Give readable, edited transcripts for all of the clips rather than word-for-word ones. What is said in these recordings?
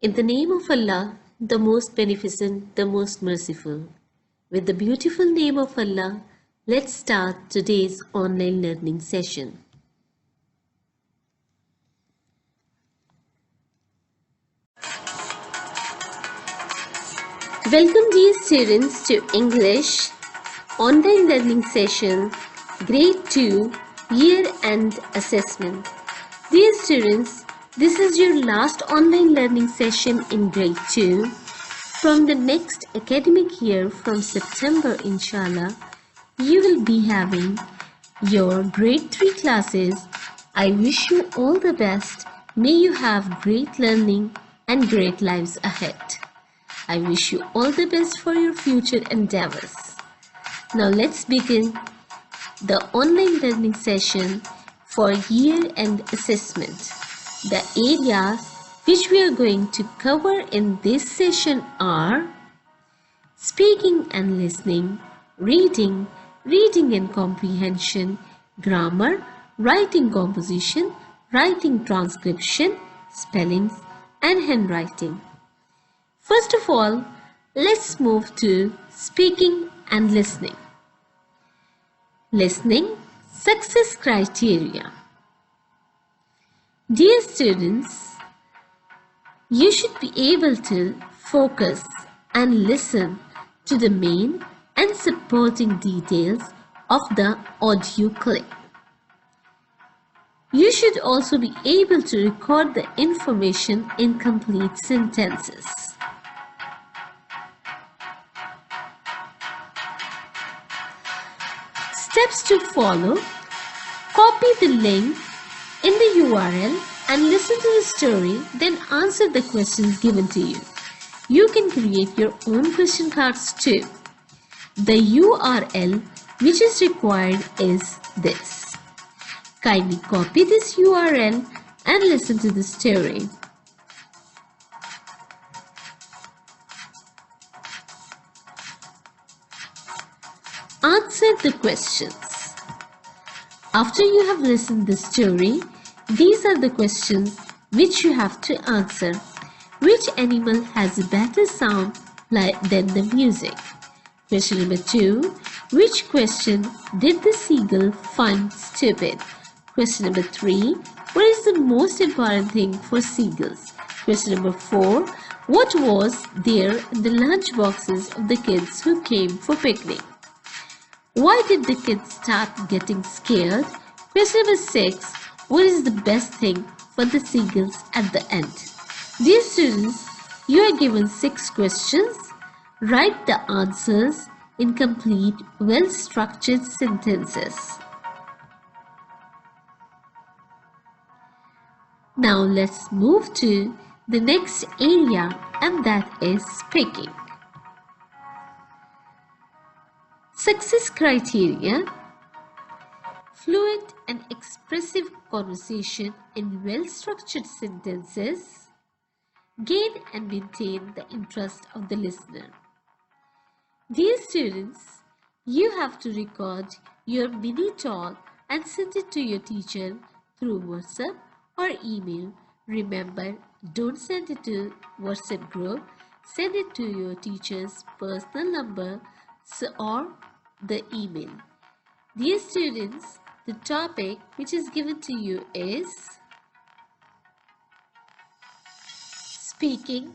In the name of Allah, the most beneficent, the most merciful. With the beautiful name of Allah, let's start today's online learning session. Welcome dear students to English online learning session grade 2 year-end assessment. Dear students, this is your last online learning session in grade 2. From the next academic year, from September inshallah, you will be having your grade 3 classes. I wish you all the best. May you have great learning and great lives ahead. I wish you all the best for your future endeavors. Now let's begin the online learning session for year-end assessment. The areas which we are going to cover in this session are speaking and listening, reading, reading and comprehension, grammar, writing composition, writing transcription, spellings and handwriting. First of all, let's move to speaking and listening. Listening, success criteria. Dear students, you should be able to focus and listen to the main and supporting details of the audio clip. You should also be able to record the information in complete sentences. Steps to follow: copy the link in the URL and listen to the story, then answer the questions given to you. You can create your own question cards too. The URL which is required is this. Kindly copy this URL and listen to the story. Answer the questions. After you have listened the story, these are the questions which you have to answer. Which animal has a better sound than the music? Question number 2. Which question did the seagull find stupid? Question number 3. What is the most important thing for seagulls? Question number 4. What was there in the lunch boxes of the kids who came for picnic? Why did the kids start getting scared? Question number 6. What is the best thing for the seagulls at the end? Dear students, you are given 6 questions. Write the answers in complete, well-structured sentences. Now let's move to the next area, and that is speaking. Success criteria: fluent and expressive conversation in well-structured sentences, gain and maintain the interest of the listener. Dear students, you have to record your mini talk and send it to your teacher through WhatsApp or email. Remember, don't send it to WhatsApp group. Send it to your teacher's personal number or the email. Dear students, the topic which is given to you is speaking.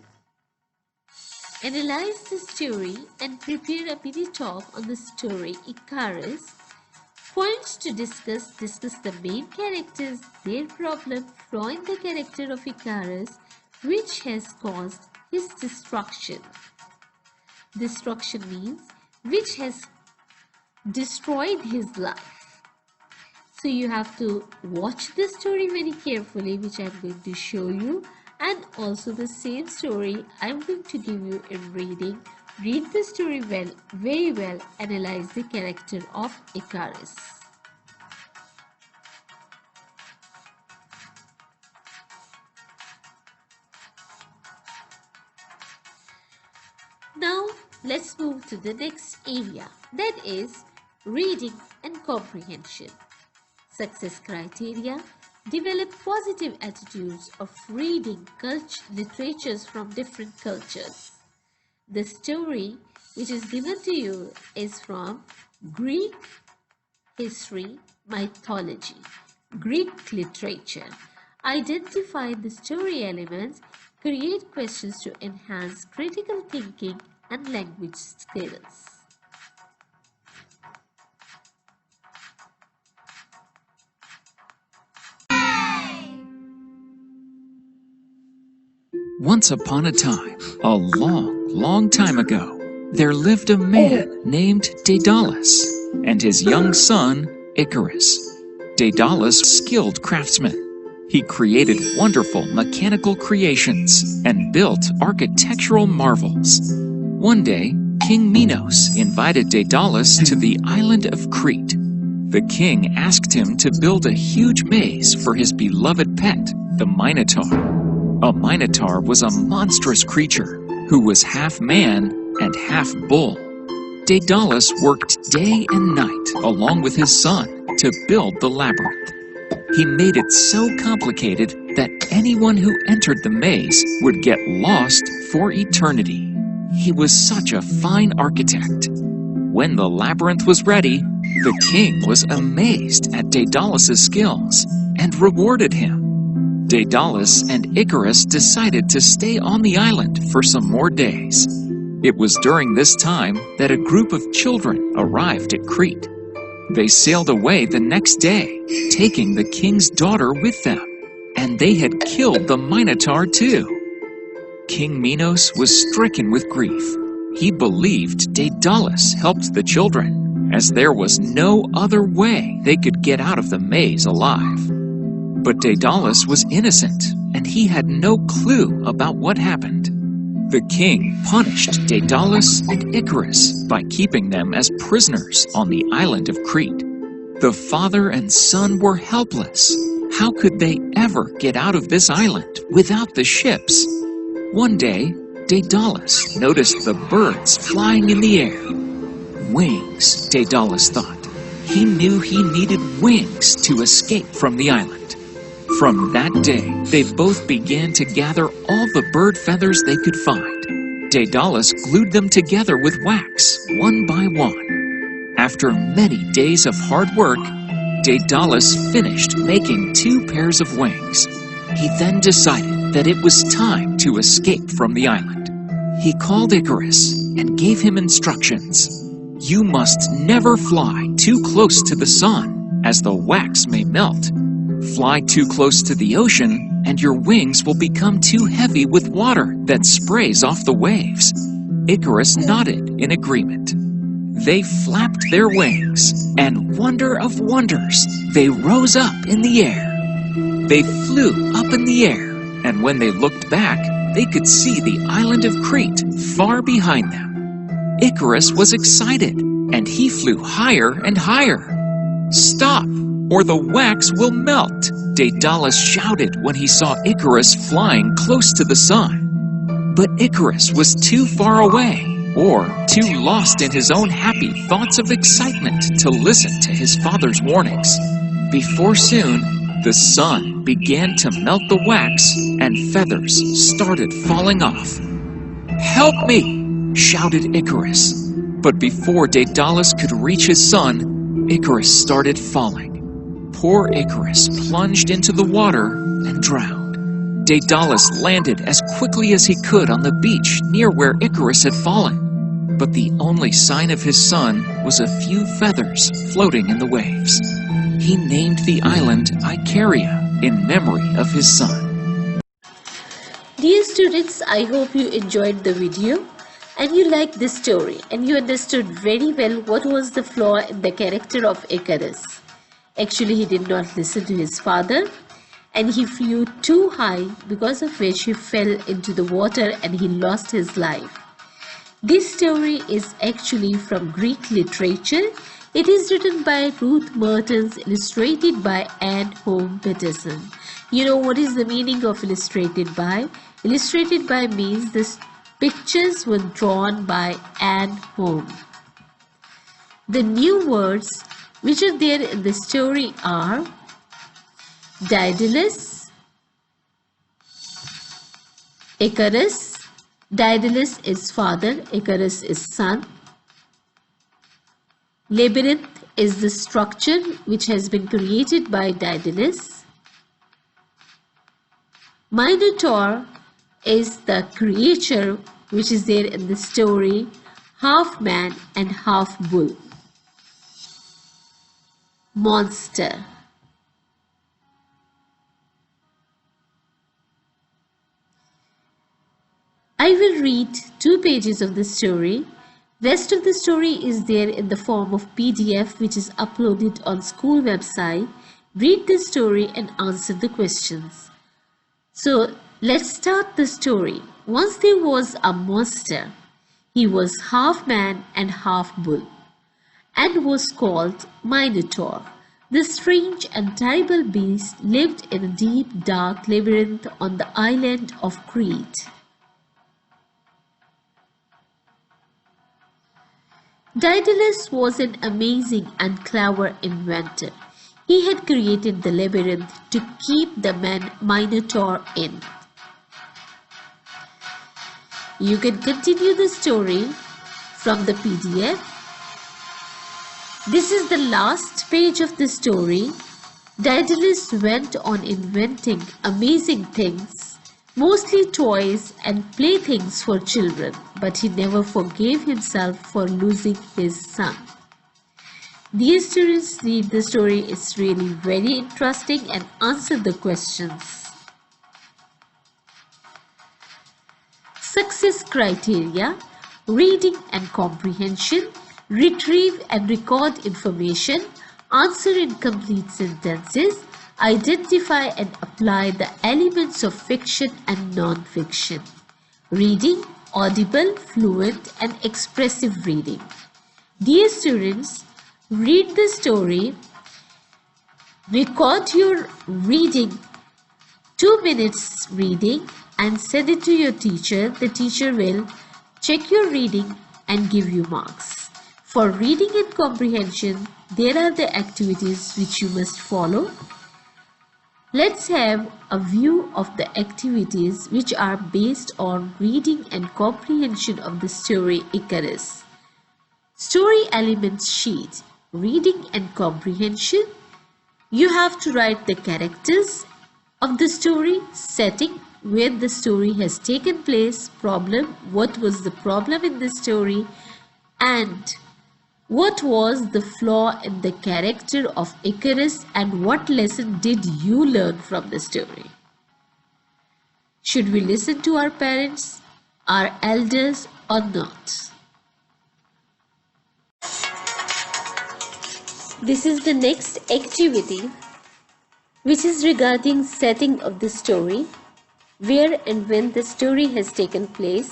Analyze the story and prepare a mini talk on the story Icarus. Points to discuss the main characters, their problem, flaw in the character of Icarus, which has caused his destruction. Destruction means which has destroyed his life. So you have to watch the story very carefully, which I am going to show you, and also the same story I am going to give you in reading. Read the story well, very well. Analyze the character of Icarus. Now let's move to the next area, that is reading and comprehension. Success criteria: Develop positive attitudes of reading literatures from different cultures. The story which is given to you is from Greek history, mythology, Greek literature. Identify the story elements, create questions to enhance critical thinking and language skills. Once upon a time, a long time ago, there lived a man named Daedalus and his young son, Icarus. Daedalus was a skilled craftsman. He created wonderful mechanical creations and built architectural marvels. One day, King Minos invited Daedalus to the island of Crete. The king asked him to build a huge maze for his beloved pet, the Minotaur. A minotaur was a monstrous creature who was half man and half bull. Daedalus worked day and night along with his son to build the labyrinth. He made it so complicated that anyone who entered the maze would get lost for eternity. He was such a fine architect. When the labyrinth was ready, the king was amazed at Daedalus's skills and rewarded him. Daedalus and Icarus decided to stay on the island for some more days. It was during this time that a group of children arrived at Crete. They sailed away the next day, taking the king's daughter with them, and they had killed the Minotaur too. King Minos was stricken with grief. He believed Daedalus helped the children, as there was no other way they could get out of the maze alive. But Daedalus was innocent, and he had no clue about what happened. The king punished Daedalus and Icarus by keeping them as prisoners on the island of Crete. The father and son were helpless. How could they ever get out of this island without the ships? One day, Daedalus noticed the birds flying in the air. Wings, Daedalus thought. He knew he needed wings to escape from the island. From that day, they both began to gather all the bird feathers they could find. Daedalus glued them together with wax, one by one. After many days of hard work, Daedalus finished making 2 pairs of wings. He then decided that it was time to escape from the island. He called Icarus and gave him instructions. You must never fly too close to the sun, as the wax may melt. Fly too close to the ocean, and your wings will become too heavy with water that sprays off the waves. Icarus nodded in agreement. They flapped their wings, and wonder of wonders, they rose up in the air. They flew up in the air, and when they looked back, they could see the island of Crete far behind them. Icarus was excited, and he flew higher and higher. Stop, or the wax will melt, Daedalus shouted when he saw Icarus flying close to the sun. But Icarus was too far away, or too lost in his own happy thoughts of excitement to listen to his father's warnings. Before soon, the sun began to melt the wax, and feathers started falling off. Help me, shouted Icarus. But before Daedalus could reach his son, Icarus started falling. Poor Icarus plunged into the water and drowned. Daedalus landed as quickly as he could on the beach near where Icarus had fallen. But the only sign of his son was a few feathers floating in the waves. He named the island Icaria in memory of his son. Dear students, I hope you enjoyed the video and you liked the story and you understood very well what was the flaw in the character of Icarus. Actually, he did not listen to his father and he flew too high, because of which he fell into the water and he lost his life. This story is actually from Greek literature. It is written by Ruth Mertens, illustrated by Anne Home Peterson. You know what is the meaning of illustrated by? Illustrated by means the pictures were drawn by Anne Home. The new words which are there in the story are Daedalus, Icarus. Daedalus is father, Icarus is son. Labyrinth is the structure which has been created by Daedalus. Minotaur is the creature which is there in the story, half man and half bull. Monster. I will read 2 pages of the story. Rest of the story is there in the form of PDF which is uploaded on school website. Read the story and answer the questions. So let's start the story. Once there was a monster. He was half man and half bull and was called Minotaur. The strange and terrible beast lived in a deep dark labyrinth on the island of Crete. Daedalus was an amazing and clever inventor. He had created the labyrinth to keep the Minotaur in. You can continue the story from the PDF. This is the last page of the story. Daedalus went on inventing amazing things, mostly toys and playthings for children, but he never forgave himself for losing his son. Dear students, read the story. It's really very interesting and answer the questions. Success criteria: reading and comprehension, retrieve and record information, answer in complete sentences, identify and apply the elements of fiction and non-fiction. Reading, audible, fluent and expressive reading. Dear students, read the story, record your reading, 2 minutes reading and send it to your teacher. The teacher will check your reading and give you marks. For reading and comprehension, there are the activities which you must follow. Let's have a view of the activities which are based on reading and comprehension of the story Icarus. Story elements sheet. Reading and comprehension. You have to write the characters of the story, setting, where the story has taken place, problem, what was the problem in the story, and what was the flaw in the character of Icarus and what lesson did you learn from the story? Should we listen to our parents, our elders or not? This is the next activity which is regarding setting of the story, where and when the story has taken place.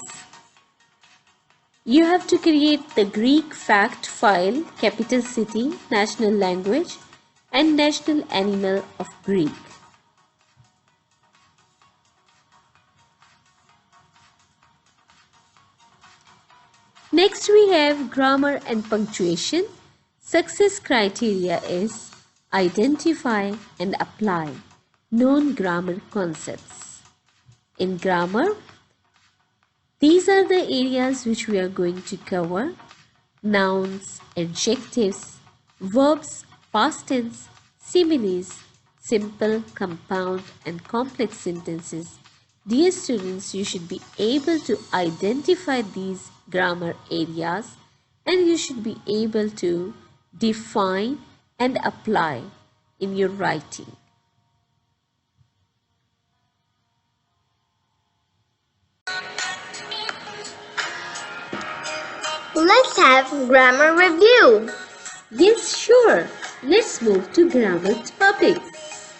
You have to create the Greek fact file, capital city, national language and national animal of Greek. Next we have grammar and punctuation. Success criteria is identify and apply known grammar concepts. In grammar, these are the areas which we are going to cover: nouns, adjectives, verbs, past tense, similes, simple, compound and complex sentences. Dear students, you should be able to identify these grammar areas and you should be able to define and apply in your writing. Let's have grammar review. Yes, sure. Let's move to grammar topics.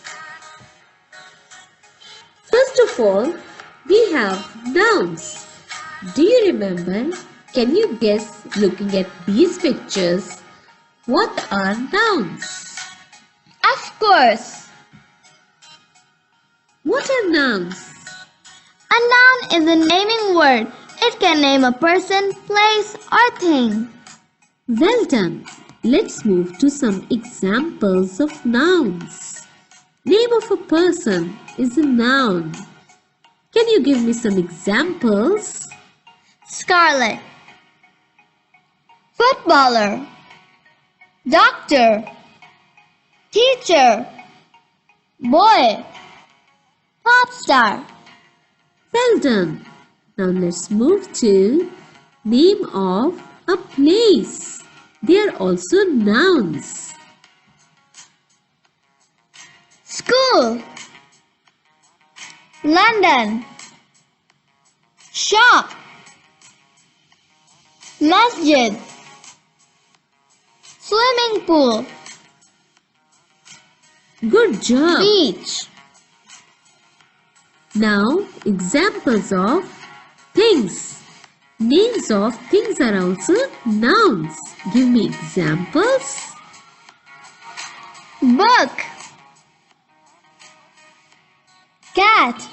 First of all, we have nouns. Do you remember? Can you guess, looking at these pictures, what are nouns? Of course. What are nouns? A noun is a naming word. It can name a person, place, or thing. Well done. Let's move to some examples of nouns. Name of a person is a noun. Can you give me some examples? Scarlet, footballer, doctor, teacher, boy, pop star. Well done. Now let's move to name of a place. They are also nouns. School, London, shop, masjid, swimming pool, Good job. beach, Now examples of things. Names of things are also nouns. Give me examples. book, cat,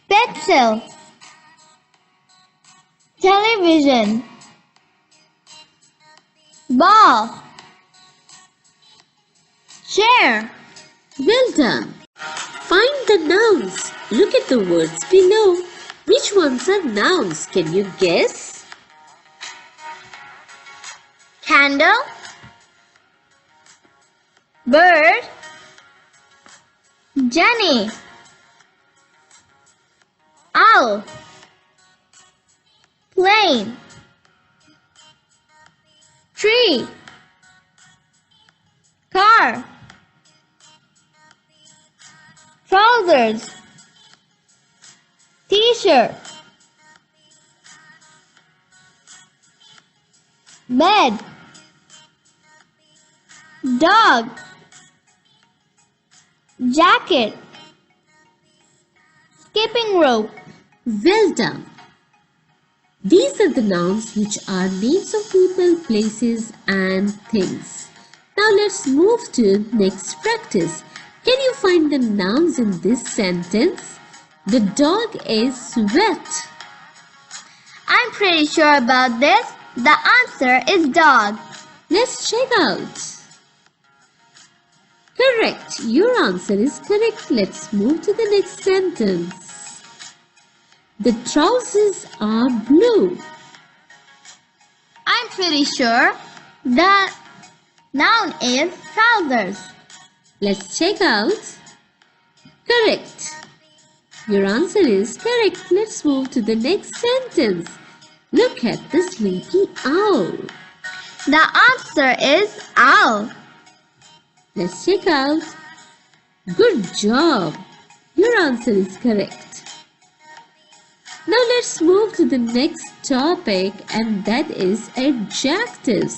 pencil, television, ball, chair. Well done. Find the nouns. Look at the words below. Which ones are nouns? Can you guess? Candle, bird, Jenny, owl, plane, tree, car, trousers, t-shirt, bed, dog, jacket, skipping rope. Well done. These are the nouns which are names of people, places and things. Now let's move to next practice. Can you find the nouns in this sentence? The dog is wet. I'm pretty sure about this. The answer is dog. Let's check out. Correct. Your answer is correct. Let's move to the next sentence. The trousers are blue. I'm pretty sure the noun is trousers. Let's check out. Correct. Your answer is correct. Let's move to the next sentence. Look at the sleepy owl. The answer is owl. Let's check out. Good job. Your answer is correct. Now let's move to the next topic, and that is adjectives.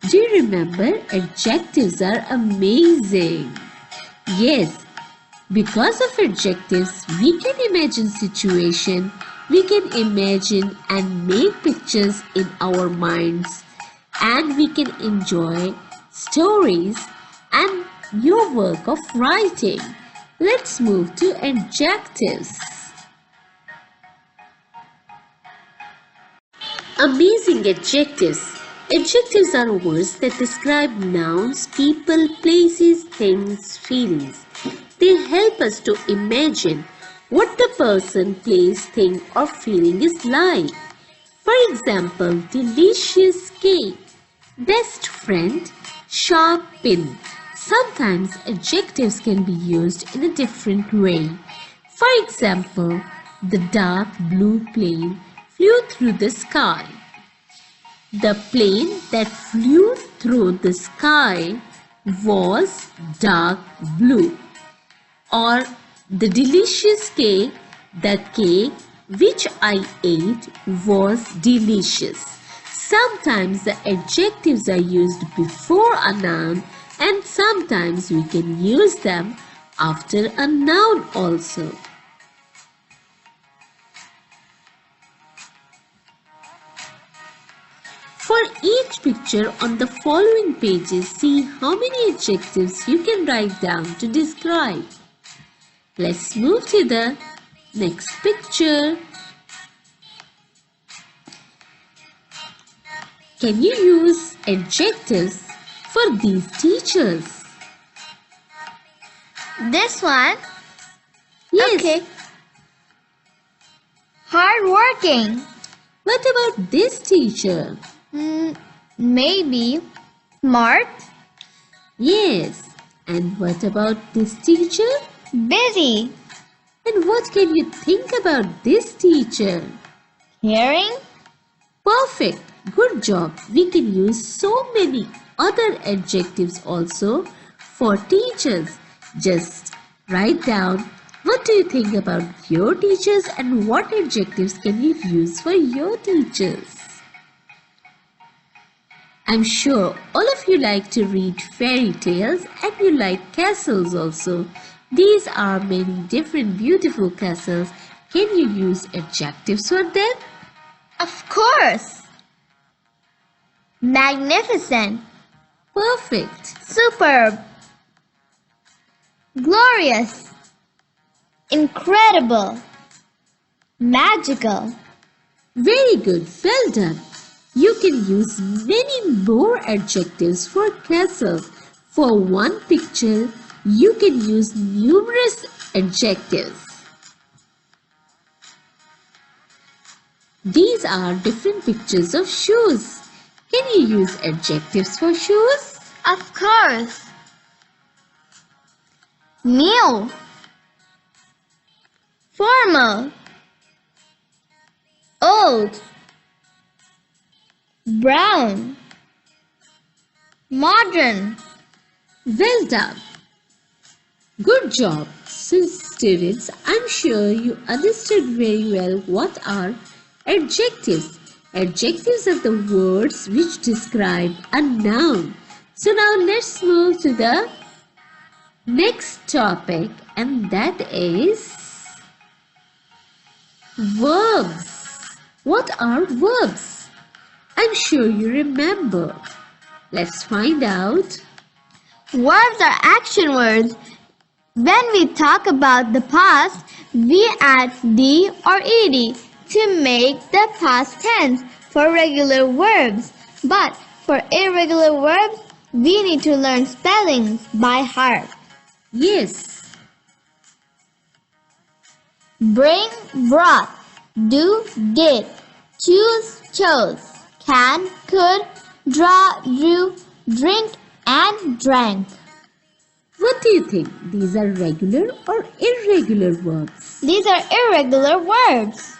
Do you remember adjectives are amazing? Yes, because of adjectives we can imagine situation, we can imagine and make pictures in our minds, and we can enjoy stories and your work of writing. Let's move to adjectives. Amazing adjectives. Adjectives are words that describe nouns, people, places, things, feelings. They help us to imagine what the person, place, thing or feeling is like. For example, delicious cake, best friend, sharp pin. Sometimes adjectives can be used in a different way. For example, the dark blue plane flew through the sky. The plane that flew through the sky was dark blue. Or the delicious cake, the cake which I ate was delicious. Sometimes the adjectives are used before a noun, and sometimes we can use them after a noun also. For each picture on the following pages, see how many adjectives you can write down to describe. Let's move to the next picture. Can you use adjectives for these teachers? This one? Yes. Okay. Hardworking. What about this teacher? Maybe smart. Yes. And what about this teacher? Busy. And what can you think about this teacher? Caring. Perfect. Good job. We can use so many other adjectives also for teachers. Just write down what do you think about your teachers and what adjectives can you use for your teachers. I'm sure all of you like to read fairy tales and you like castles also. These are many different beautiful castles. Can you use adjectives for them? Of course. Magnificent. Perfect. Superb. Glorious. Incredible. Magical. Very good. Well done. You can use many more adjectives for castles. For one picture, you can use numerous adjectives. These are different pictures of shoes. Can you use adjectives for shoes? Of course. New. Formal. Old. Brown. Modern. Well done. Good job. So students, I'm sure you understood very well what are adjectives. Adjectives are the words which describe a noun. So now let's move to the next topic, and that is verbs. What are verbs? I'm sure you remember. Let's find out. Verbs are action words. When we talk about the past, we add d or ed to make the past tense for regular verbs. But for irregular verbs, we need to learn spellings by heart. Yes. Bring, brought. Do, did. Choose, chose. Can, could. Draw, drew. Drink, and drank. What do you think? These are regular or irregular verbs? These are irregular verbs.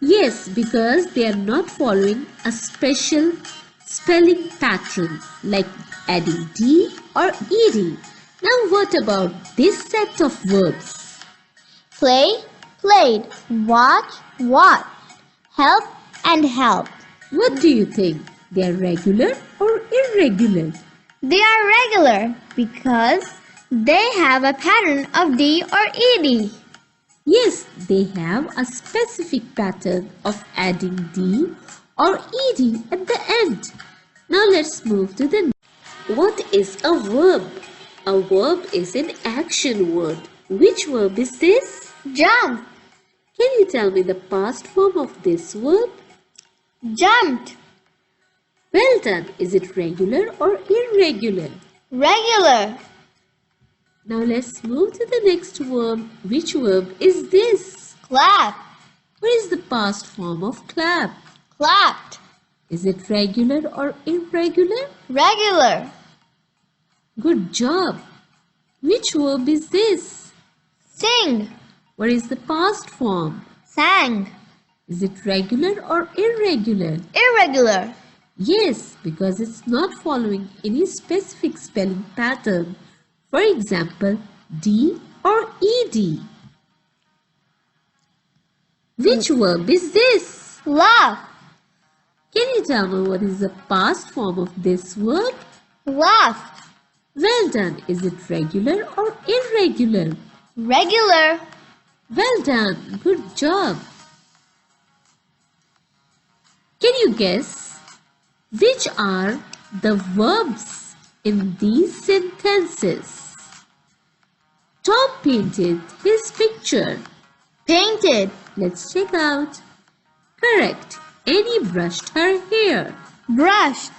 Yes, because they are not following a special spelling pattern like adding d or ed. Now what about this set of verbs? Play, played. Watch, watched. Help and helped. What do you think? They are regular or irregular? They are regular because they have a pattern of D or ED. Yes, they have a specific pattern of adding d or ed at the end. Now let's move to the next. What is a verb? A verb is an action word. Which verb is this? Jump, Can you tell me the past form of this verb? jumped, Well done. Is it regular or irregular? regular, Now let's move to the next verb. Which verb is this? clap, What is the past form of clap? clapped, Is it regular or irregular? regular, Good job. Which verb is this? sing, What is the past form? sang, Is it regular or irregular? irregular, Yes, because it's not following any specific spelling pattern. For example, D or ED. Which verb is this? laugh, Can you tell me what is the past form of this verb? laughed, Well done. Is it regular or irregular? regular, Well done. Good job. Can you guess which are the verbs in these sentences? Tom painted his picture. painted, Let's check out. Correct. Annie brushed her hair. brushed,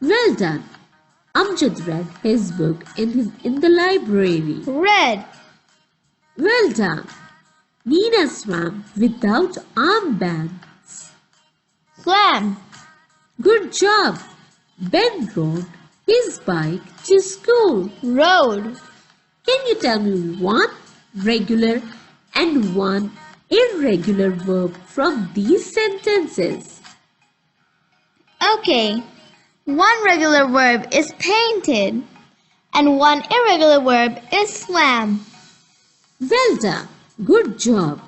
Well done. Amjad read his book in the library. Red. Well done. Nina swam without armbands. Swam. Good job. Ben rode his bike to school. Road. Can you tell me one regular and one irregular verb from these sentences? Okay. One regular verb is painted and one irregular verb is swam. Well done. Good job.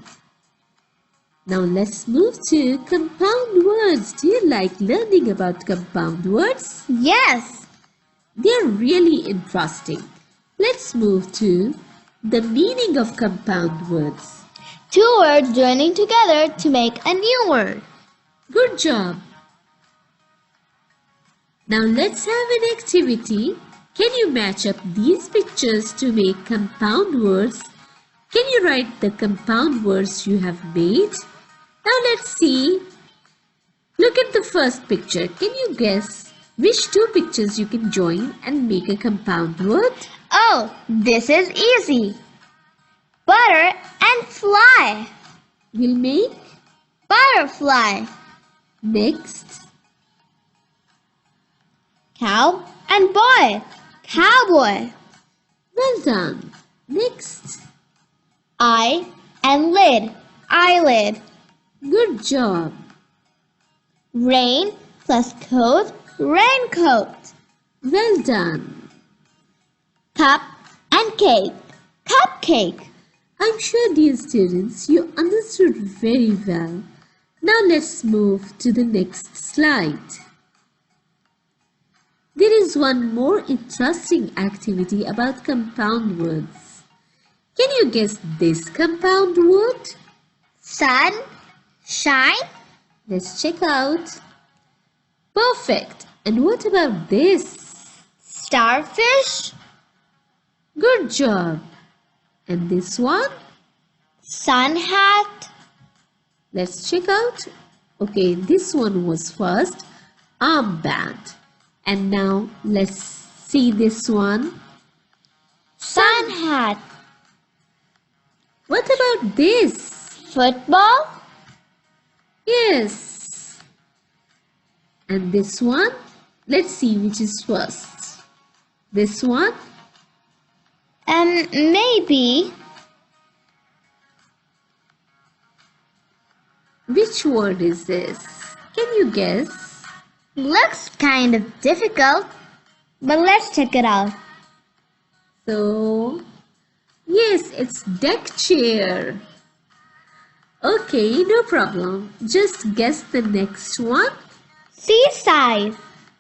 Now let's move to compound words. Do you like learning about compound words? Yes. They're really interesting. Let's move to the meaning of compound words. Two words joining together to make a new word. Good job. Now let's have an activity. Can you match up these pictures to make compound words? Can you write the compound words you have made? Now let's see. Look at the first picture. Can you guess which two pictures you can join and make a compound word? Oh, this is easy. Butter and fly. We'll make Butterfly. next. Cow and boy. Cowboy. Well done. Next. Eye and lid. Eyelid. Good job. Rain plus coat. Raincoat. Well done. Cup and cake. Cupcake. I'm sure, dear students, you understood very well. Now let's move to the next slide. There is one more interesting activity about compound words. Can you guess this compound word? Sun. Shine. Let's check out. Perfect. And what about this? Starfish. Good job. And this one? Sun hat. Let's check out. Okay, this one was first. Armband. And now let's see this one. Sun hat. What about this? Football. Yes. And this one? Let's see which is first. This one? Maybe. Which word is this? Can you guess? Looks kind of difficult, but let's check it out. So, yes, it's deck chair. Okay, no problem. Just guess the next one. Seaside.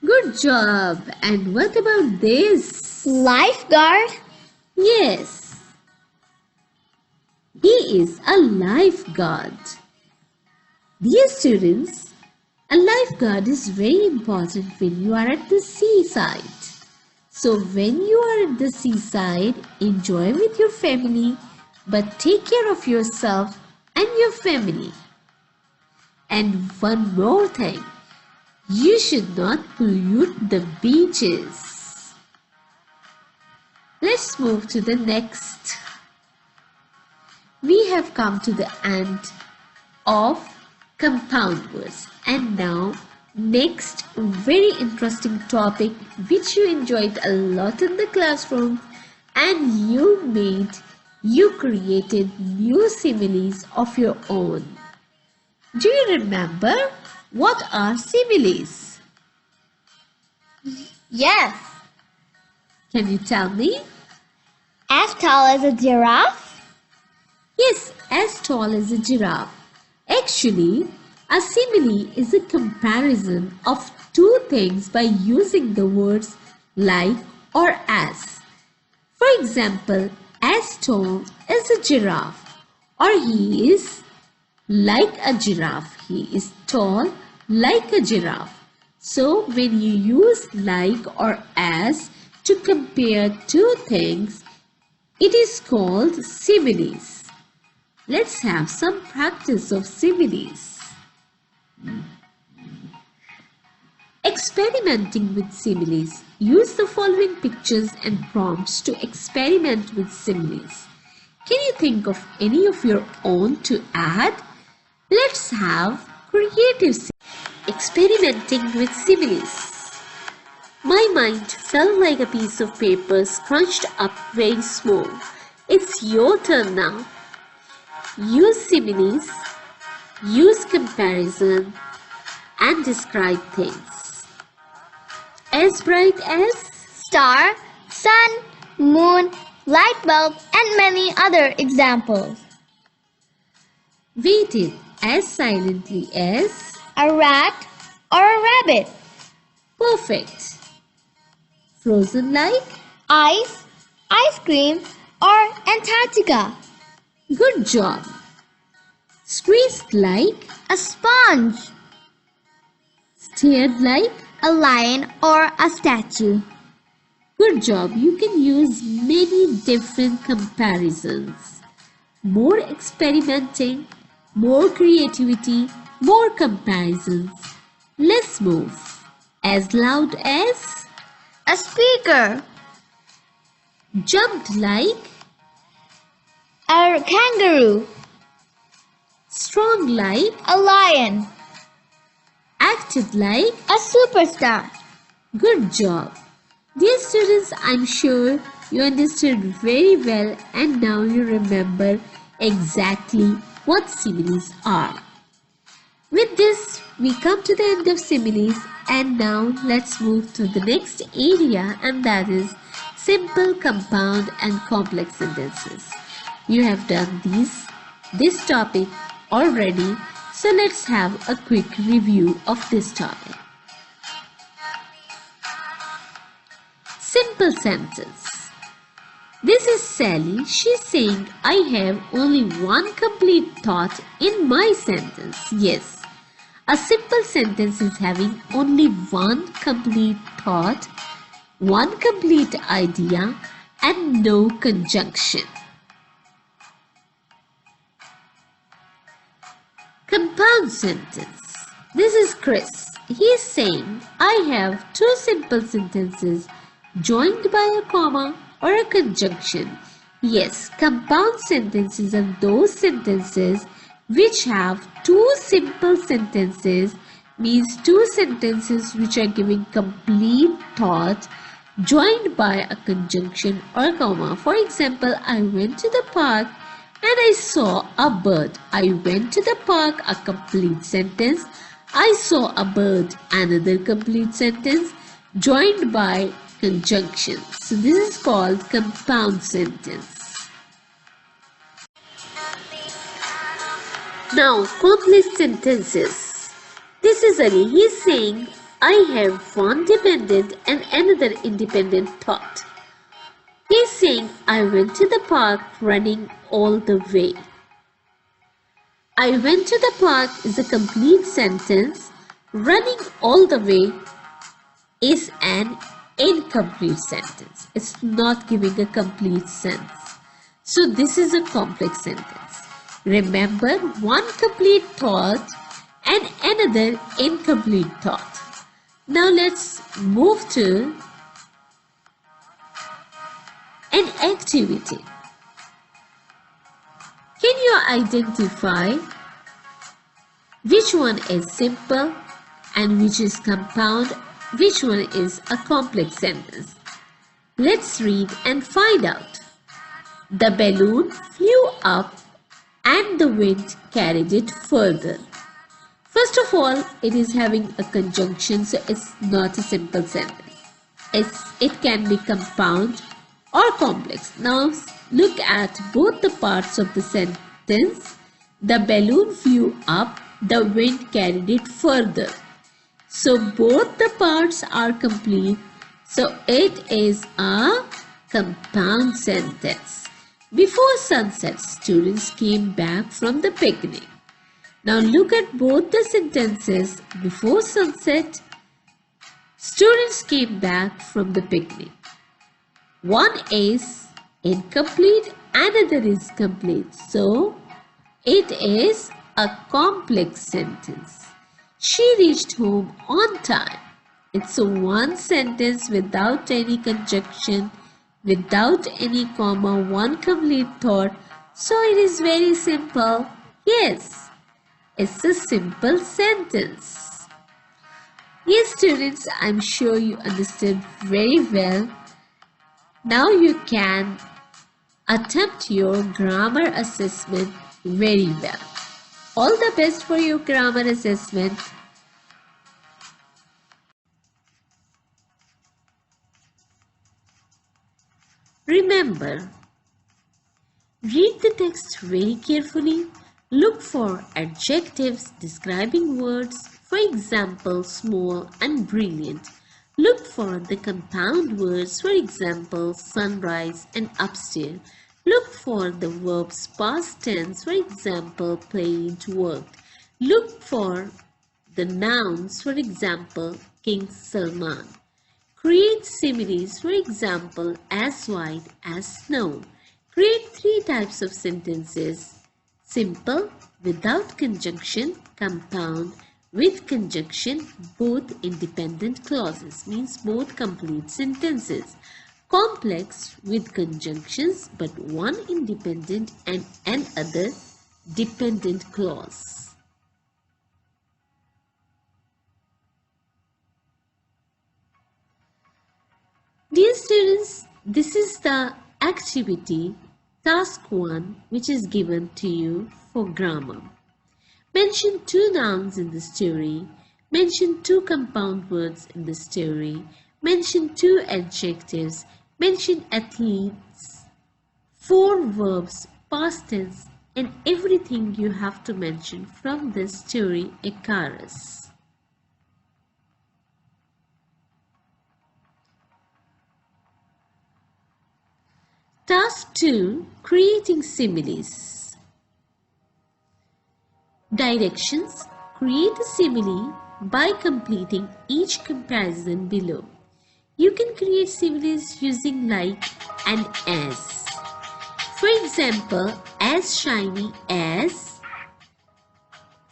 Good job. And what about this? Lifeguard. Yes. He is a lifeguard. Dear students, a lifeguard is very important when you are at the seaside. So when you are at the seaside, enjoy with your family, but take care of yourself and your family. And one more thing, you should not pollute the beaches. Let's move to the next. We have come to the end of compound words. And now, next very interesting topic which you enjoyed a lot in the classroom and you created new similes of your own. Do you remember what are similes? Yes. Can you tell me? As tall as a giraffe. Yes, as tall as a giraffe. Actually, a simile is a comparison of two things by using the words like or as. For example, as tall as a giraffe, or he is like a giraffe. He is tall like a giraffe. So when you use like or as to compare two things, it is called similes. Let's have some practice of similes. Experimenting with similes. Use the following pictures and prompts to experiment with similes. Can you think of any of your own to add? Let's have creative experimenting with similes. My mind felt like a piece of paper scrunched up very small. It's your turn now. Use similes, use comparison, and describe things. As bright as Star, sun, moon, light bulb, and many other examples. waited as silently as A rat or a rabbit. perfect. Frozen like Ice, ice cream, or Antarctica. good job. Squeezed like A sponge. stared like A lion or a statue. good job. You can use many different comparisons. More experimenting, more creativity, more comparisons. Let's move. As loud as A speaker. jumped like A kangaroo. strong like A lion. acted like A superstar. good job. Dear students, I'm sure you understood very well and now you remember exactly what similes are. With this, we come to the end of similes and now let's move to the next area, and that is simple, compound and complex sentences. You have done this topic already, so let's have a quick review of this topic. Simple sentence. This is Sally. She's saying, I have only one complete thought in my sentence. Yes, a simple sentence is having only one complete thought, one complete idea, and no conjunction. Compound sentence. This is Chris. He is saying, I have two simple sentences joined by a comma or a conjunction. Yes, compound sentences are those sentences which have two simple sentences, means two sentences which are giving complete thought joined by a conjunction or a comma. For example, I went to the park and I saw a bird. I went to the park, a complete sentence. I saw a bird, another complete sentence joined by conjunction. So this is called compound sentence. Now complex sentences. This is Ali. He is saying, I have one dependent and another independent thought. He is saying, I went to the park running all the way. I went to the park is a complete sentence. Running all the way is an incomplete sentence. It's not giving a complete sense. So this is a complex sentence. Remember, one complete thought and another incomplete thought. Now let's move to an activity. Can you identify which one is simple and which is compound, which one is a complex sentence? Let's read and find out. The balloon flew up and the wind carried it further. First of all, it is having a conjunction, so it's not a simple sentence. It can be compound or complex. Now look at both the parts of the sentence. The balloon flew up, the wind carried it further. So both the parts are complete. So it is a compound sentence. Before sunset, students came back from the picnic. Now look at both the sentences. Before sunset, students came back from the picnic. One is incomplete, another is complete. So it is a complex sentence. She reached home on time. It's a one sentence without any conjunction, without any comma, one complete thought. So it is very simple. Yes, it's a simple sentence. Yes, students, I'm sure you understood very well. Now you can attempt your grammar assessment very well. All the best for your grammar assessment. Remember, read the text very carefully. Look for adjectives describing words, for example, small and brilliant. Look for the compound words, for example, sunrise and upstairs. Look for the verbs past tense, for example, played, worked. Look for the nouns, for example, King Salman. Create similes, for example, as white as snow. Create three types of sentences: simple, without conjunction; compound, with conjunction, both independent clauses, means both complete sentences; complex, with conjunctions but one independent and another dependent clause. Dear students, this is the activity task 1 which is given to you for grammar. Mention 2 nouns in the story. Mention 2 compound words in the story. Mention 2 adjectives. Mention athletes, 4 verbs, past tense, and everything you have to mention from the story Icarus. Task 2. Creating similes. Directions. Create a simile by completing each comparison below. You can create similes using like and as. For example, as shiny as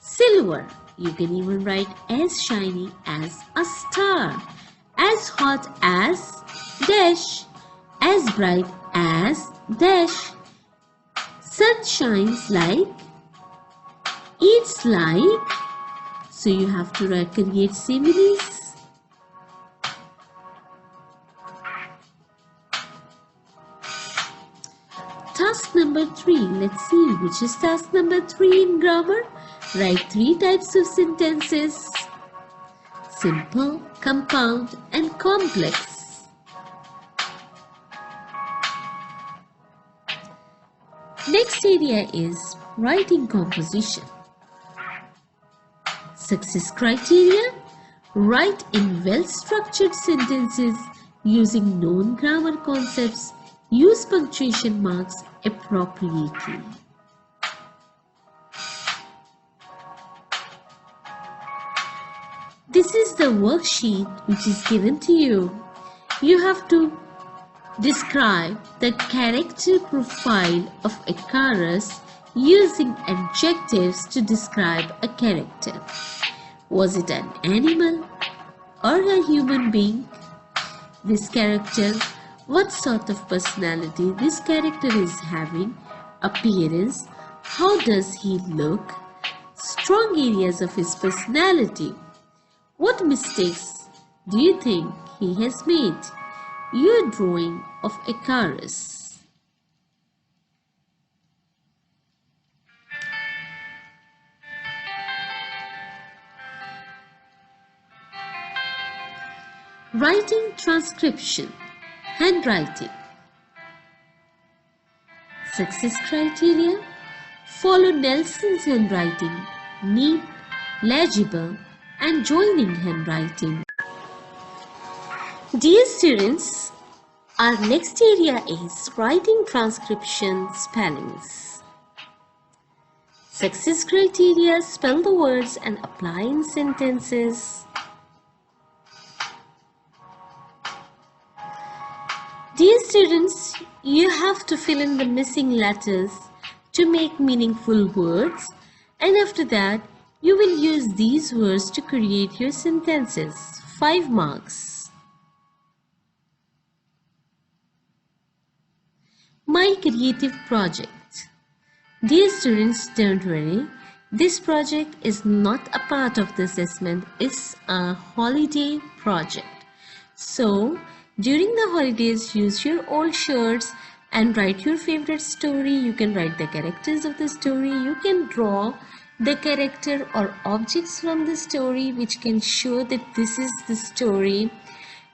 silver. You can even write as shiny as a star. As hot as dash. As bright as dash. Sun shines like, eats like. So you have to create similes. Task number 3. Let's see which is task number 3 in grammar. Write 3 types of sentences: simple, compound, and complex. Next area is writing composition. Success criteria. Write in well-structured sentences using known grammar concepts. Use punctuation marks appropriately. This is the worksheet which is given to you. You have to describe the character profile of Icarus using adjectives to describe a character. Was it an animal or a human being? This character, what sort of personality this character is having, appearance, how does he look, strong areas of his personality. What mistakes do you think he has made? Your drawing of Icarus. Writing transcription. Handwriting. Success criteria. Follow Nelson's handwriting. Neat, legible, and joining handwriting. Dear students, our next area is writing transcription spellings. Success criteria: spell the words and apply in sentences. Dear students, you have to fill in the missing letters to make meaningful words, and after that, you will use these words to create your sentences. 5 marks. My creative project. Dear students, don't worry. This project is not a part of the assessment. It's a holiday project. So, during the holidays, use your old shirts and write your favorite story. You can write the characters of the story. You can draw the character or objects from the story which can show that this is the story.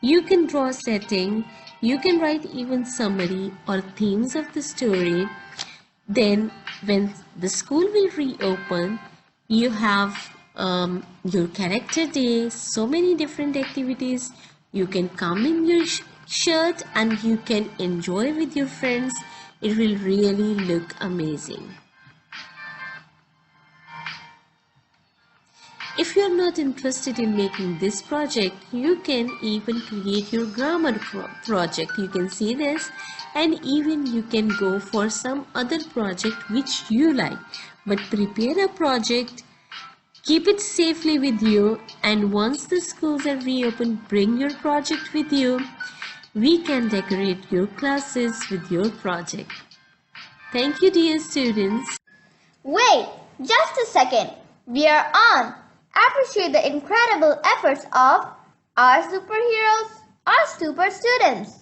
You can draw setting. You can write even summary or themes of the story. Then when the school will reopen, you have your character day, so many different activities. You can come in your shirt and you can enjoy with your friends. It will really look amazing. If you are not interested in making this project, you can even create your grammar project. You can see this, and even you can go for some other project which you like. But prepare a project, keep it safely with you, and once the schools are reopened, bring your project with you. We can decorate your classes with your project. Thank you, dear students. Wait, just a second. We are on. Appreciate the incredible efforts of our superheroes, our super students.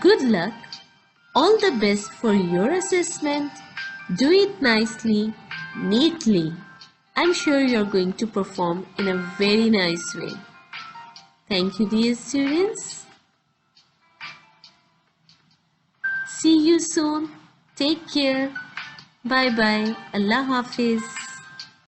Good luck. All the best for your assessment. Do it nicely, neatly. I'm sure you're going to perform in a very nice way. Thank you, dear students. See you soon. Take care. Bye bye. Allah Hafiz.